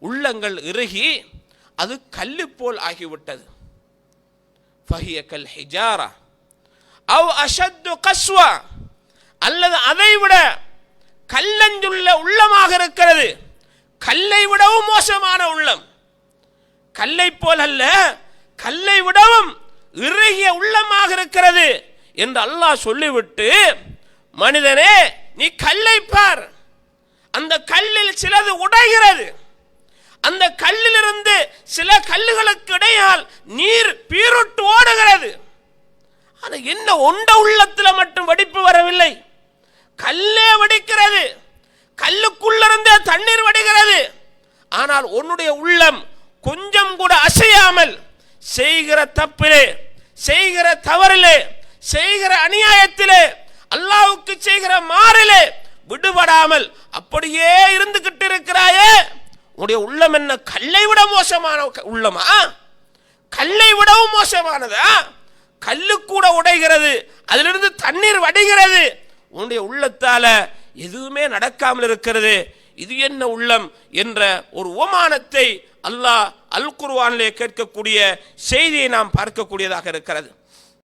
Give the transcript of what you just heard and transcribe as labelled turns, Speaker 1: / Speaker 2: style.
Speaker 1: உள்ளங்கள் இறுகி அது கல்லு போல் ஆகிவிட்டது. ஃபஹிய கல் ஹிஜாரா அவ் அஷத்து கஸ்வா, அல்லது அதைவிட கல்லஞ்சுள்ள உள்ளமாக இருக்கிறது, கல்லை விடவும் மோசமான உள்ளம். கல்லை போல் அல்ல, கல்லை விடவும் இறுகிய உள்ளமாக இருக்கிறது என்று அல்லாஹ் சொல்லிவிட்டு, மனிதனே நீ கல்லை பார், அந்த கல்லில் சிலது உடைகிறது, அந்த கல்லிலிருந்து சில கல்லுகளுக்கு இடையால் நீர் பீருட்டு ஓடுகிறது. ஆனா என்ன ஒண்ட உள்ளத்தில் மட்டும் வெடிப்பு வரவில்லை, கல்லே வெடிக்கிறது, கல்லுக்குள்ளிருந்தே தண்ணீர் வடிகிறது. ஆனால் உன்னுடைய உள்ளம் கொஞ்சம் கூட அசையாமல் செய்கிற தப்பிலே, செய்கிற தவறிலே, செய்கிற அநியாயத்திலே, அல்லாஹ்வுக்கு செய்கிற மாறிலே விடுபடாமல் அப்படியே இருந்துகிட்டு இருக்கிறாயே, உன்னுடைய உள்ளம் என்ன கல்லை விட மோசமான உள்ளமா? கல்லை விடவும் மோசமானதா? கல்லு கூட உடைகிறது, அதிலிருந்து தண்ணீர் வடிகிறது, உன்னுடைய உள்ளத்தால எதுவுமே நடக்காமல் இருக்கிறது. இது என்ன உள்ளம் என்ற ஒரு உவமானத்தை அல்லாஹ் அல் குர்ஆனிலே கேட்கக்கூடிய செய்தியை நாம் பார்க்கக்கூடியதாக இருக்கிறது.